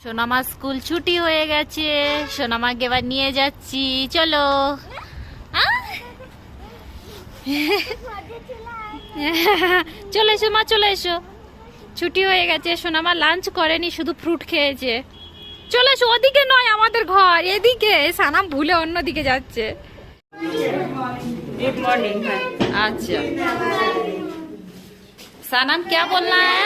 সোনামা স্কুল ছুটি হয়ে গেছে, সোনামাকে এবার নিয়ে যাচ্ছি, চলো। চলে এসো মা, চলে এসো। ছুটি হয়ে গেছে, সোনামা লাঞ্চ করেনি, শুধু ফ্রুট খেয়েছে। চলে এসো, ওদিকে নয় আমাদের ঘর, এদিকে। সানাম ভুলে অন্যদিকে যাচ্ছে। Good morning. अच्छा सनम क्या बोलना है?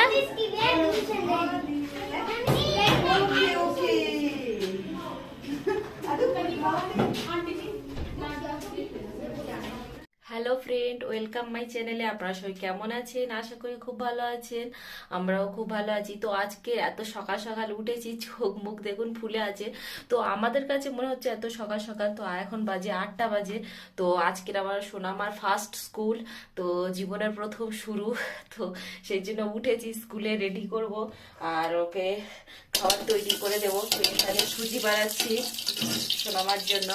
হ্যালো ফ্রেন্ড, ওয়েলকাম মাই চ্যানেলে। আপনারা সবাই কেমন আছেন? আশা করি খুব ভালো আছেন, আমরাও খুব ভালো আছি। তো আজকে এত সকাল সকাল উঠেছি, চোখ মুখ দেখুন ফুলে আছে। তো আমাদের কাছে মনে হচ্ছে এত সকাল সকাল, তো এখন বাজে 8টা বাজে। তো আজকের আমার সোনামার ফার্স্ট স্কুল, তো জীবনের প্রথম শুরু। তো সেই জন্য উঠেছি, স্কুলে রেডি করব আর ওকে খাবার তৈরি করে দেবো। তো এখানে সুজি বানাচ্ছি সোনামার জন্য।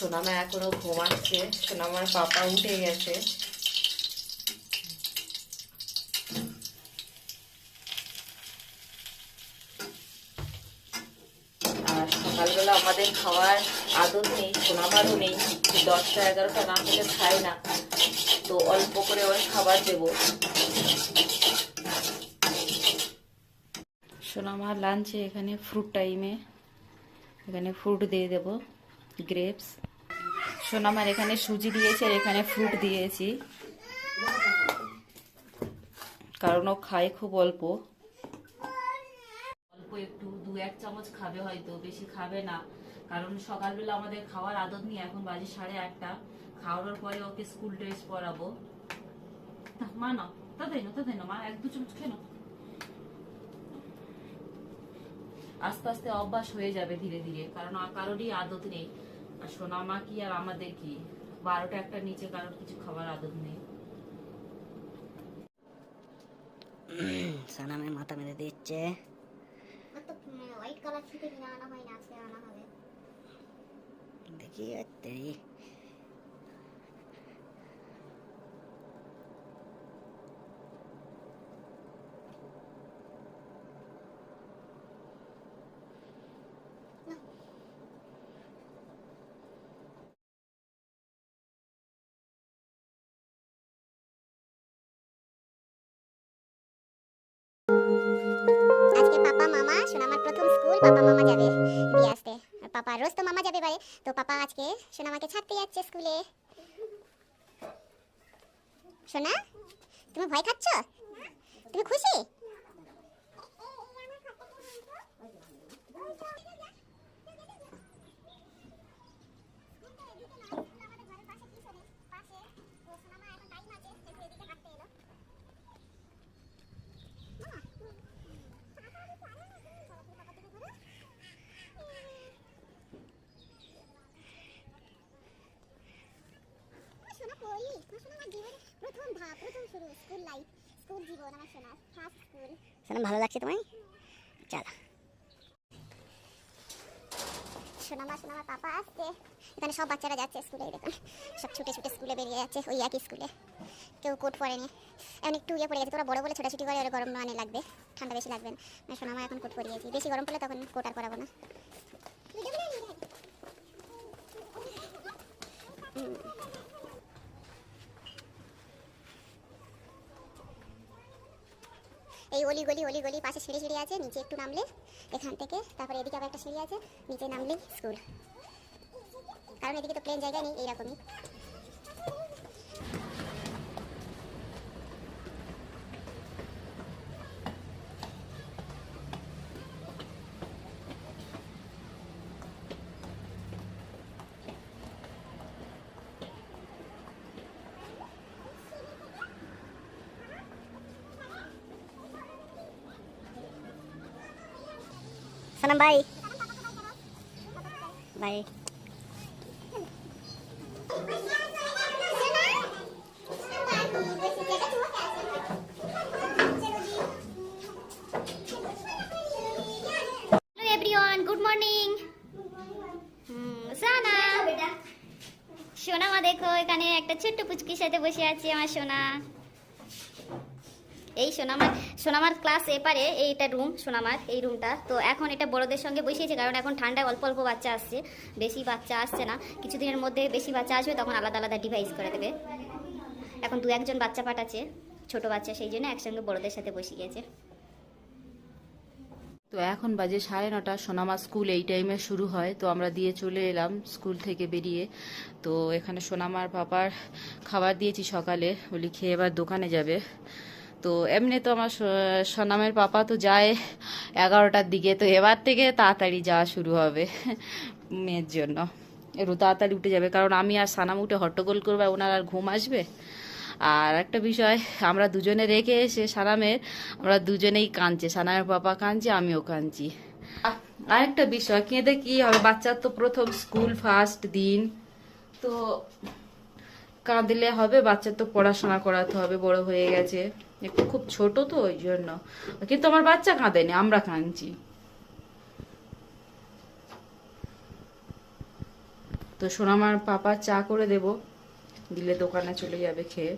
সোনামা এখনো ঘুমাচ্ছে, সোনামার পাপা উঠে গেছে। আর সকালবেলা আমাদের খাওয়ার আদত নেই, সোনামারও নেই, 10টা 11টা না হলে খায় না। তো অল্প করে ওর খাবার দেব। সোনামার লাঞ্চে এখানে ফ্রুট টাইমে এখানে ফ্রুট দিয়ে দেব, গ্রেপস। সোনামার এখানে সুজি দিয়েছি আর এখানে ফ্রুট দিয়েছি, কারণ ও খায় খুব অল্প অল্প, একটু 2-1 চামচ খাবে, হয়তো বেশি খাবে না। কারণ সকালবেলা আমাদের খাওয়ার আদত নেই, এখন বাজে 8:30। খাওয়ানোর পরে ওকে স্কুল ড্রেস পরাবো। মা না তাই না মা, 1-2 চামচ খেয়ে নাও। আস্তে আস্তে অভ্যাস হয়ে যাবে ধীরে ধীরে, কারণ কারোরই আদত নেই। আর সোনামা কি আর আমাদের কি, 12টা 1টার নিচে কারোর কিছু খাবার আদত নেই। সানামের মাথা মেরে দিচ্ছে। দেখি আজকে পাপা মামা, সোনামার প্রথম স্কুল, পাপা মামা যাবে দিয়ে আসতে। আর পাপা রোজ তো মামা যাবে বাড়ি, তো পাপা আজকে সোনামাকে ছাড়তে যাচ্ছে স্কুলে। সোনা, তুমি ভয় খাচ্ছ? তুমি খুশি? সোনা ভালো লাগছে তোমায়? চলো। সোনামার পাপা আসছে, এখানে সব বাচ্চারা যাচ্ছে স্কুলে, দেখুন সব ছুটে ছুটে স্কুলে বেরিয়ে যাচ্ছে, ওই একই স্কুলে। কেউ কোট পরেনি, এমন একটু ইয়ে পড়ে গেছে। তোরা বড় বলে ছোটাছুটি করে, ওরা গরম মানে লাগবে, ঠান্ডা বেশি লাগবে না। সোনামা এখন কোট পরিয়েছি, বেশি গরম পড়লে তখন কোট আর পরাবো না। এই অলি গলি পাশে সিঁড়ি আছে, নিচে একটু নামলে এখান থেকে, তারপরে এদিকে আবার একটা সিঁড়ি আছে, নিচে নামলেই স্কুল। কারণ এদিকে তো প্লেন জায়গা নেই, এইরকমই। सनम भाई भाई हेलो एवरीवन, गुड मॉर्निंग। সোনা সোনা মা দেখো, এখানে একটা ছোট্ট পুচকির সাথে বসে আছে আমার সোনা। এই সোনামার ক্লাস এপারে এইটা রুম সোনামার এই রুমটা। তো এখন এটা বড়দের সঙ্গে বসিয়েছে, কারণ এখন ঠান্ডায় অল্প অল্প বাচ্চা আসছে, বেশি বাচ্চা আসছে না। কিছুদিনের মধ্যে বেশি বাচ্চা আসবে, তখন আলাদা আলাদা ডিভাইস করে দেবে। এখন 2-1 বাচ্চা পাঠাচ্ছে, ছোট বাচ্চা, সেই জন্য একসঙ্গে বড়দের সাথে বসিয়েছে। তো এখন বাজে 9:30, সোনামা স্কুল এই টাইমে শুরু হয়। তো আমরা দিয়ে চলে এলাম স্কুল থেকে বেরিয়ে। তো এখানে সোনামার পাপার খাবার দিয়েছি সকালে, বলি খেয়ে এবার দোকানে যাবে। তো এমনি তো আমার সোনামের পাপা তো যায় 11টার দিকে, তো এবার থেকে তাড়াতাড়ি যাওয়া শুরু হবে মেয়ের জন্য। একটু তাড়াতাড়ি উঠে যাবে, কারণ আমি আর সানাম উঠে হট্টগোল করবে, ওনার আর ঘুম আসবে। আর একটা বিষয়, আমরা দুজনে রেখে এসে সানামের, আমরা দুজনেই কাঁদছে, সানামের পাপা কাঁদছে, আমিও কাঁদছি। আরেকটা বিষয়, কেঁদে কি হবে, বাচ্চার তো প্রথম স্কুল ফার্স্ট দিন, তো কাঁদলে হবে? বাচ্চার তো পড়াশোনা করাতে হবে, বড় হয়ে গেছে, একটু খুব ছোট তো ওই জন্য। কিন্তু আমার বাচ্চা কাঁদেনি, আমরা কাঁদছি। তো সোনামার পাপা চা করে দেব, দিলে দোকানে চলে যাবে খেয়ে।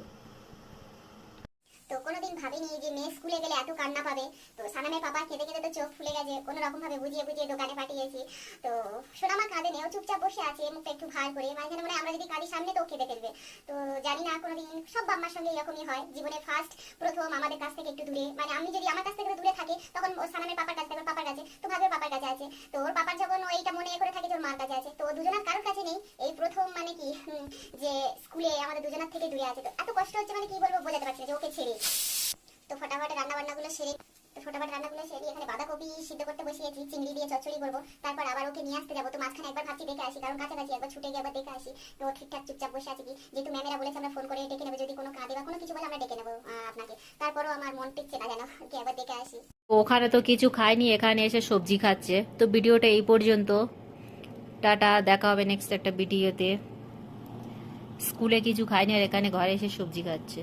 তো কোনোদিন ভাবিনি যে মেয়ে স্কুলে গেলে এত কান্না পাবে। তো সানামের পাপা কেঁদে কেঁদে তো চোখ ফুলে গেছে, কোনো রকম ভাবে বুঝিয়ে বুঝিয়ে দোকানে পাঠিয়েছি। তো সোনামা কাঁদে নেই, ও চুপচাপ বসে আছে, মুখটা একটু ভার করে, মাঝে মানে আমরা যদি কাঁদি সামনে তো ও কেঁদে ফেলবে। তো জানি না, কোনোদিন সব বাম্মার সঙ্গে এরকমই হয়, জীবনে ফার্স্ট প্রথম আমাদের কাছ থেকে একটু দূরে, মানে আমি যদি আমার কাছ থেকে দূরে থাকি, তখন ও সানামের পাপার কাছে থাকবে, পাপার কাছে, তো ভাবে পাপার কাছে আছে। তো ওর পাপার যখন ও এইটা মনে করে থাকে যে ওর মার কাছে আছে, তো দুজনের কারোর কাছে নেই। এই প্রথম মানে কি যে স্কুলে আমাদের দুজনের থেকে দূরে আছে। তো এত কষ্ট হচ্ছে, মানে কি বলবো, বোঝাতে পারছি না যে ওকে ছেড়ে। তো ফটাফট রান্নাগুলো সেরে এখানে বাঁধাকপি সিদ্ধ করতে বসিয়েছি, চিংড়ি দিয়ে চচ্চড়ি করবো। তারপর আবার ওকে নিয়ে আসতে যাবো। তো মাঝখানে একবার ভাবছি দেখে আসি, কারণ কাছাকাছি, একবার ছুটে গিয়ে একবার দেখে আসি। তো ঠিকঠাক চুপচাপ বসে আছে কি, যেহেতু ম্যামেরা বলেছে আমরা ফোন করে ডেকে নেবো, যদি কোনো কাঁদে বা কোনো কিছু বলে আমরা ডেকে নেবো আপনাকে। তারপরও আমার মন টিকছে না, যেন কি একবার দেখে আসি। ওখানে তো কিছু খায়নি, এখানে এসে সবজি খাচ্ছে। তো ভিডিওটা এই পর্যন্ত, টাটা, দেখা হবে নেক্সট একটা ভিডিওতে। স্কুলে কিছু খায়নি আর এখানে ঘরে এসে সবজি খাচ্ছে।